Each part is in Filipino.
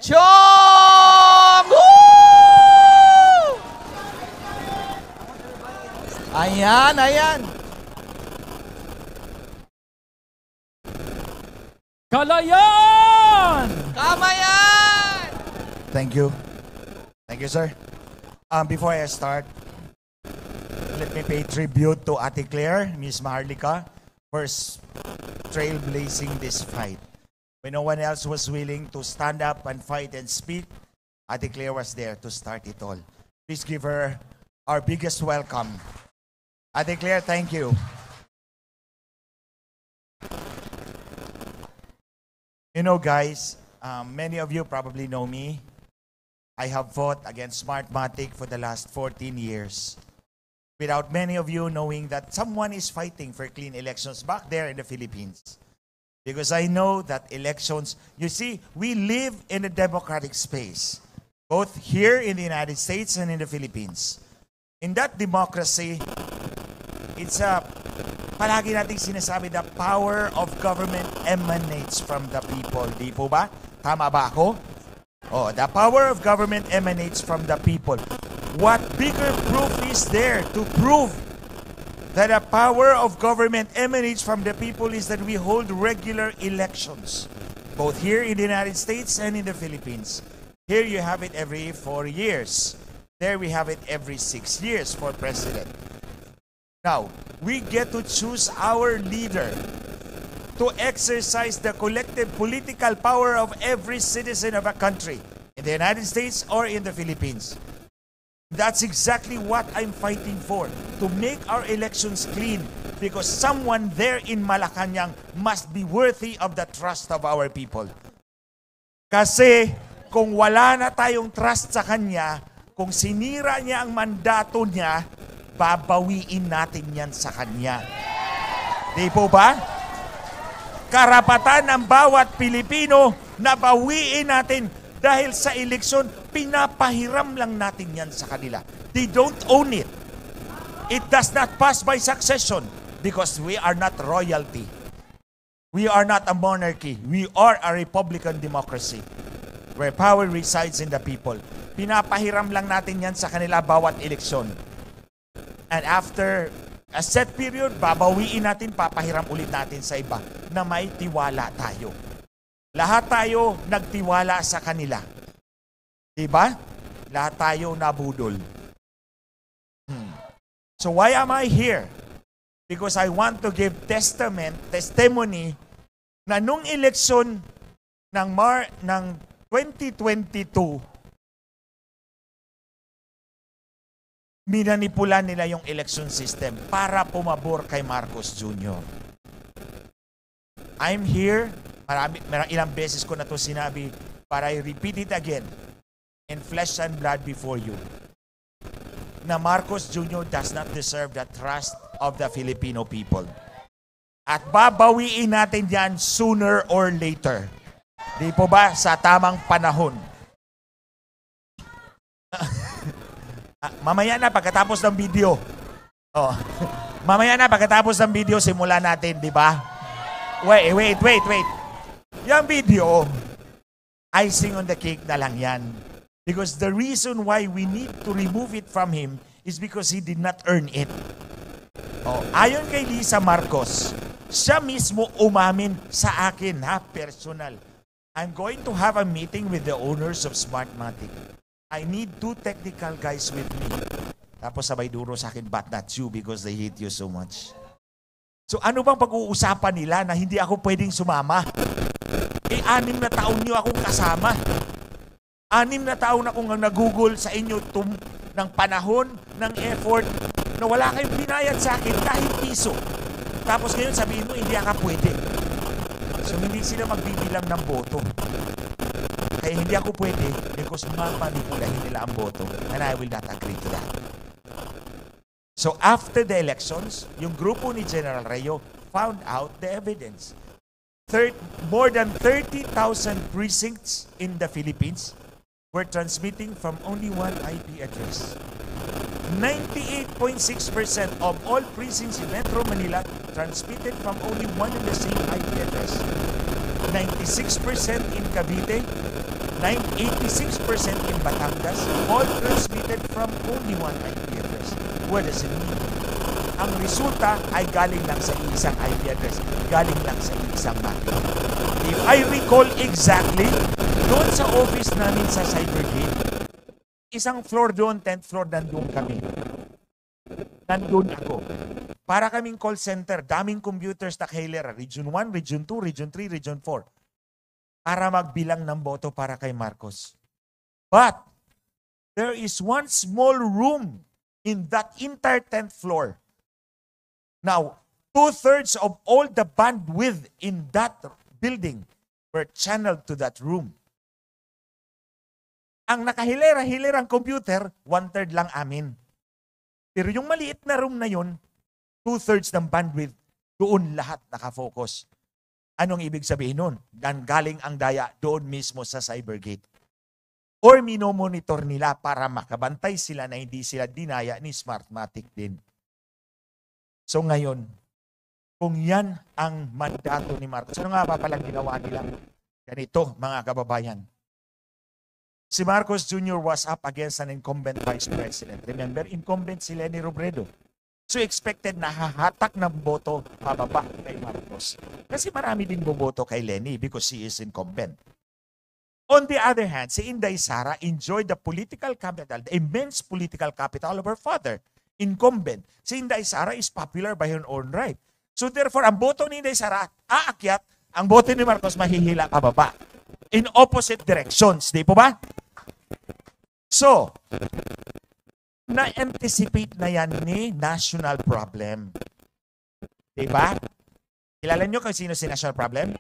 Chong! Woo! Ayan, ayan. Kalayan! Kamayan! Thank you. Thank you, sir. Before I start, let me pay tribute to Ate Claire, Miss Maharlika, for trailblazing this fight. When no one else was willing to stand up and fight and speak, Ate Claire was there to start it all. Please give her our biggest welcome. Ate Claire, thank you. You know, guys, many of you probably know me. I have fought against Smartmatic for the last 14 years. Without many of you knowing that someone is fighting for clean elections back there in the Philippines. Because I know that elections, you see, we live in a democratic space, both here in the United States and in the Philippines. In that democracy, it's palagi nating sinasabi, the power of government emanates from the people. Di po ba? Tama ba ako? Oh, the power of government emanates from the people. What bigger proof is there to prove that the power of government emanates from the people is that we hold regular elections, both here in the United States and in the Philippines. Here you have it every 4 years. There we have it every 6 years for president. Now, we get to choose our leader to exercise the collective political power of every citizen of a country, in the United States or in the Philippines. That's exactly what I'm fighting for, to make our elections clean, because someone there in Malacanang must be worthy of the trust of our people. Kasi kung wala na tayong trust sa kanya, kung sinira niya ang mandato niya, babawiin natin yan sa kanya. Di po ba? Karapatan ng bawat Pilipino na bawiin natin dahil sa eleksyon, pinapahiram lang natin yan sa kanila. They don't own it. It does not pass by succession because we are not royalty. We are not a monarchy. We are a republican democracy where power resides in the people. Pinapahiram lang natin yan sa kanila bawat eleksyon. And after a set period, babawiin natin, papahiram ulit natin sa iba na may tiwala tayo. Lahat tayo nagtiwala sa kanila. Diba? Lahat tayo nabudol. So why am I here? Because I want to give testimony na nung eleksyon ng 2022, minanipula nila yung election system para pumabor kay Marcos Jr. I'm here, ilang beses ko na to sinabi, para I repeat it again, in flesh and blood before you, na Marcos Jr. does not deserve the trust of the Filipino people. At babawiin natin yan sooner or later. Di po ba? Sa tamang panahon. Mamaya na pagkatapos ng video. Oh. Mamaya na pagkatapos ng video, simulan natin, di ba? Wait. Yung video, icing on the cake na lang yan. Because the reason why we need to remove it from him is because he did not earn it. Oh, ayon kay Lisa Marcos, siya mismo umamin sa akin, personal. I'm going to have a meeting with the owners of Smartmatic. I need 2 technical guys with me. Tapos sabay duro sa akin, but not you because they hate you so much. So ano bang pag-uusapan nila na hindi ako pwedeng sumama? 6 na taon niyo akong kasama. 6 na taon akong nag-google sa inyo ng panahon, ng effort, na wala kayong binayad sa akin kahit piso. Tapos ngayon sabihin mo, hindi ka pwede. So hindi sila magbibilang ng boto. Kaya hindi ako pwede because mamanipulahin nila ang boto. And I will not agree to that. So after the elections, yung grupo ni General Reo found out the evidence. More than 30,000 precincts in the Philippines were transmitting from only one IP address. 98.6% of all precincts in Metro Manila transmitted from only one and the same IP address. 96% in Cavite, 86% in Batangas, all transmitted from only one IP address. What does it mean? Ang resulta ay galing lang sa isang IP address, galing lang sa isang MAC. If I recall exactly, doon sa office namin sa Cybergate, isang floor doon, 10th floor, nandun kami. Nandun ako. Para kaming call center, daming computers na kahilera, Region 1, Region 2, Region 3, Region 4, para magbilang ng boto para kay Marcos. But, there is one small room in that entire 10th floor. Now, 2/3 of all the bandwidth in that building were channeled to that room. Ang nakahilera-hilerang computer, 1/3 lang amin. Pero yung maliit na room na yun, 2/3 ng bandwidth, doon lahat nakafocus. Anong ibig sabihin nun? Galing ang daya doon mismo sa Cybergate. Or minomonitor nila para makabantay sila na hindi sila dinaya ni Smartmatic din. So ngayon, kung yan ang mandato ni Marcos, ano nga ba palang ginawa nila? Ganito, mga kababayan. Si Marcos Jr. was up against an incumbent vice president. Remember, incumbent si Leni Robredo. So expected na hahatak ng boto pababa kay Marcos. Kasi marami din boboto kay Leni because she is incumbent. On the other hand, si Inday Sara enjoyed the political capital, the immense political capital of her father, incumbent. Si Inday Sara is popular by her own right. So therefore, ang boto ni Inday Sara aakyat, ang boto ni Marcos mahihila pababa. In opposite directions, di po ba? So, na-anticipate na yan ni national problem. Di ba? Kilala nyo kung sino si national problem?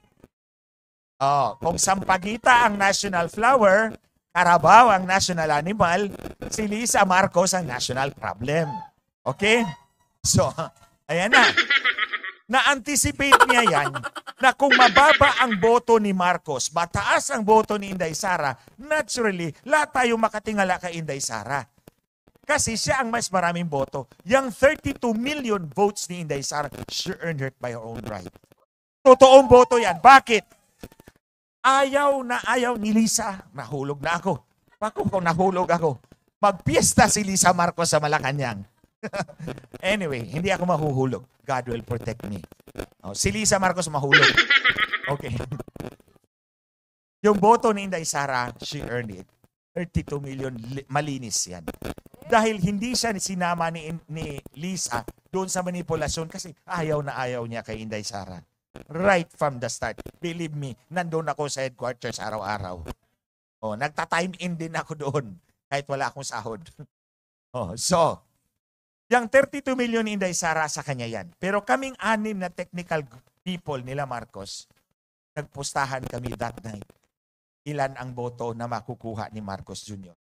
Oh, kung Sampaguita ang national flower, Carabao ang national animal, si Lisa Marcos ang national problem. Okay? So, ayan na. Na-anticipate niya yan na kung mababa ang boto ni Marcos, mataas ang boto ni Inday Sara, naturally, lahat tayo makatingala kay Inday Sara. Kasi siya ang mas maraming boto. Yang 32 million votes ni Inday Sara, she earned it by her own right. Totoong boto yan. Bakit? Ayaw na ayaw ni Lisa. Nahulog na ako. Bakit kung nahulog ako? Magpiesta si Lisa Marcos sa Malacanang. Anyway, hindi ako mahuhulog. God will protect me. Oh, si Lisa Marcos mahulog. Okay. Yung boto ni Inday Sara, she earned it. 32 million, malinis yan. Dahil hindi siya sinama ni Lisa doon sa manipulasyon kasi ayaw na ayaw niya kay Inday Sara. Right from the start. Believe me, nandun ako sa headquarters araw-araw. Oh, nagta-time in din ako doon kahit wala akong sahod. Oh, so, yung 32 million Inday Sara sa kanya yan. Pero kaming anim na technical people nila Marcos, nagpustahan kami that night. Ilan ang boto na makukuha ni Marcos Jr.?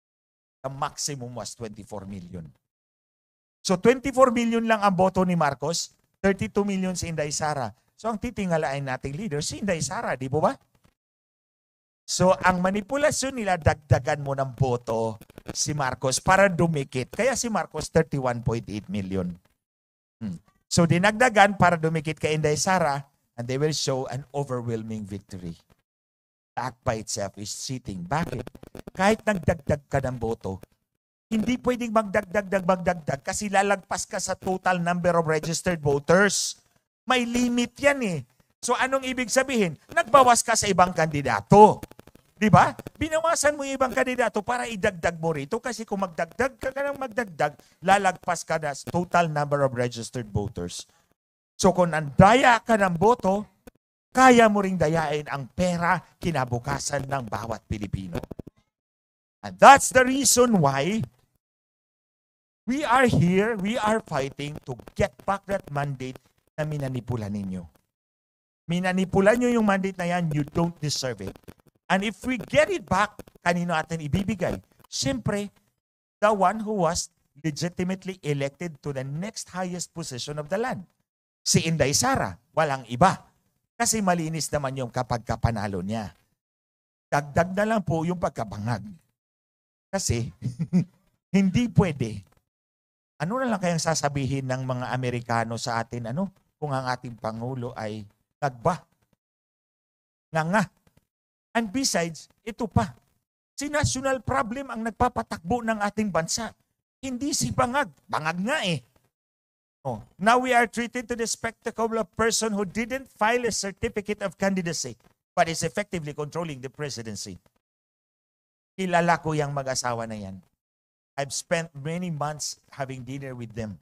The maximum was 24 million. So 24 million lang ang boto ni Marcos, 32 million si Inday Sara. So ang titingalain nating leader, si Inday Sara, di ba? So ang manipulasyon nila, dagdagan mo ng boto si Marcos para dumikit. Kaya si Marcos 31.8 million. So dinagdagan para dumikit kay Inday Sara and they will show an overwhelming victory. The act by itself is cheating. Bakit? Kahit nagdagdag ka ng boto, hindi pwedeng magdagdag kasi lalagpas ka sa total number of registered voters. May limit yan eh. So anong ibig sabihin? Nagbawas ka sa ibang kandidato. Di ba? Binawasan mo yung ibang kandidato para idagdag mo rito kasi kung magdagdag ka ng magdagdag, lalagpas ka na total number of registered voters. So kung nandaya ka ng boto, kaya mo ring dayain ang pera kinabukasan ng bawat Pilipino. And that's the reason why we are here, we are fighting to get back that mandate na minanipula ninyo. Minanipula nyo yung mandate na yan, you don't deserve it. And if we get it back, kanino natin ibibigay? Siyempre, the one who was legitimately elected to the next highest position of the land. Si Inday Sara, walang iba. Kasi malinis naman yung kapag kapanalo niya. Dagdag na lang po yung pagkabangag. Kasi, hindi pwede. Ano na lang kayang sasabihin ng mga Amerikano sa atin, kung ang ating Pangulo ay nagba. Nga. And besides, ito pa, Si national problem ang nagpapatakbo ng ating bansa. Hindi si Bangag. Bangag nga eh. Oh, now we are treated to the spectacle of a person who didn't file a certificate of candidacy but is effectively controlling the presidency. Kilala ko yung mag-asawa na yan. I've spent many months having dinner with them.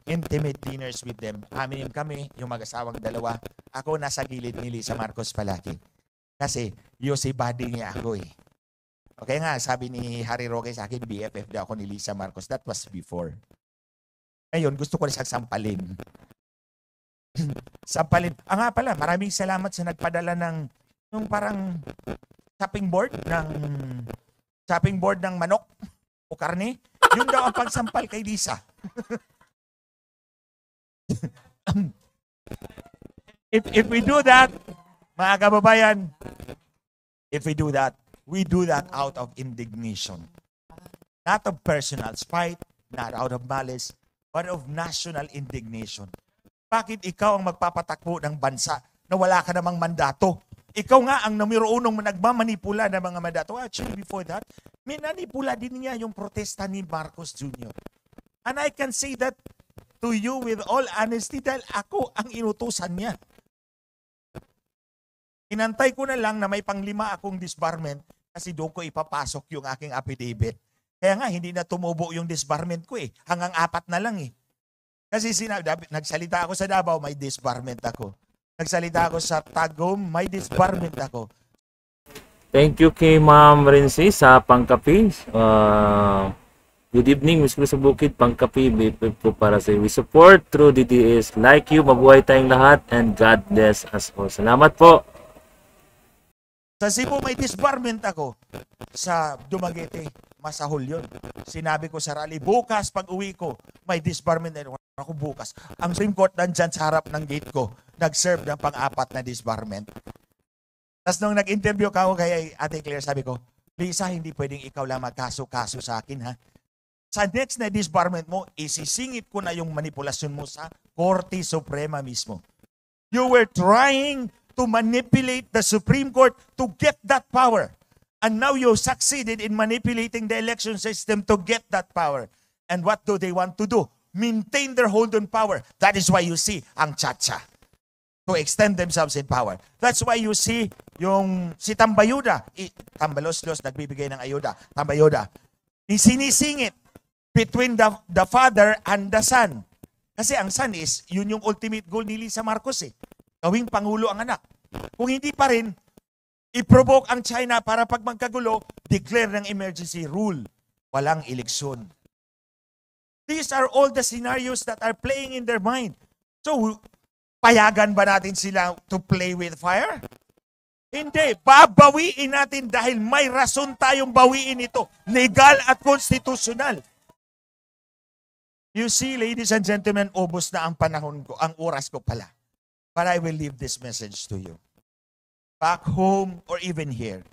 Intimate dinners with them. Amin kami, yung mag-asawang dalawa. Ako nasa gilid ni Lisa Marcos palagi. Kasi si buddy niya ako eh. Okay nga, sabi ni Harry Roque sa akin, BFF daw ako ni Lisa Marcos. That was before. Ngayon, gusto ko na siyang sampalin. Sampalin. Nga pala, maraming salamat sa nagpadala ng yung parang chopping board ng manok o karne. Yun daw ang pagsampal kay Lisa. if we do that, mga kababayan, if we do that out of indignation. Not of personal spite, not out of malice, but of national indignation. Bakit ikaw ang magpapatakbo ng bansa na wala ka namang mandato? Ikaw nga ang numero unong nagmamanipula ng mga mandato. Actually, before that, minanipula din niya yung protesta ni Marcos Jr. And I can say that to you with all honesty dahil ako ang inutusan niya. Inantay ko na lang na may panglima akong disbarment kasi doon ko ipapasok yung aking affidavit. Kaya nga, hindi na tumubo yung disbarment ko eh. Hanggang 4 na lang eh. Kasi nagsalita ako sa Davao, may disbarment ako. Nagsalita ako sa Tagum, may disbarment ako. Thank you kay Ma'am Renzi sa pangkapi. Good evening, Miss Cruz sa Bukid, pangkapi, BFF po para sa iyo. We support through DDS. Like you, mabuhay tayong lahat and God bless us all. Salamat po. Sa Cebu, may disbarment ako. Sa Dumaguete, masahol yun. Sinabi ko sa rally, bukas pag uwi ko, may disbarment na ako bukas. Ang Supreme Court nandyan sa harap ng gate ko, nag-serve ng pang-4 na disbarment. Tapos nung nag-interview ka ako kay Ate Claire, sabi ko, Lisa, hindi pwedeng ikaw lang magkaso-kaso sa akin ha. Sa next na disbarment mo, isisingit ko na yung manipulasyon mo sa Korte Suprema mismo. You were trying to manipulate the Supreme Court to get that power. And now you succeeded in manipulating the election system to get that power. And what do they want to do? Maintain their hold on power. That is why you see ang Chacha. To extend themselves in power. That's why you see yung si Tambayuda. Tambalos-los nagbibigay ng ayuda. Tambayuda. Sinisingit between the father and the son. Kasi ang son is, yun yung ultimate goal ni Lisa Marcos eh. Gawing pangulo ang anak. Kung hindi pa rin, i-provoke ang China para pag magkagulo, declare ng emergency rule. Walang eleksyon. These are all the scenarios that are playing in their mind. So, payagan ba natin sila to play with fire? Hindi. Babawiin natin dahil may rason tayong bawiin ito. Legal at constitutional. You see, ladies and gentlemen, ubos na ang panahon ko, ang oras ko pala. But I will leave this message to you. Back home or even here,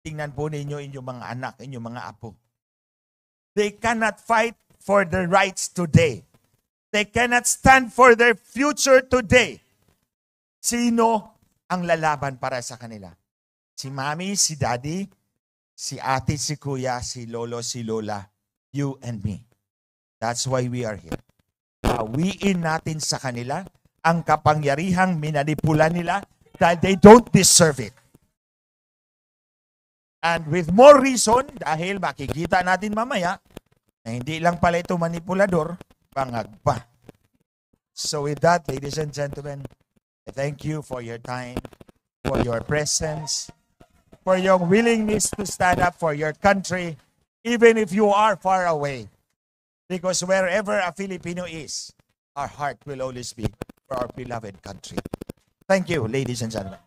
tingnan po ninyo inyong mga anak, inyong mga apo. They cannot fight for their rights today. They cannot stand for their future today. Sino ang lalaban para sa kanila? Si mami, si daddy, si ate, si kuya, si lolo, si lola, you and me. That's why we are here. Bawiin natin sa kanila ang kapangyarihang minanipula nila dahil they don't deserve it. And with more reason, dahil makikita natin mamaya na hindi lang pala ito manipulador, bangag pa. So with that, ladies and gentlemen, I thank you for your time, for your presence, for your willingness to stand up for your country, even if you are far away. Because wherever a Filipino is, our heart will always be for our beloved country. Thank you, ladies and gentlemen.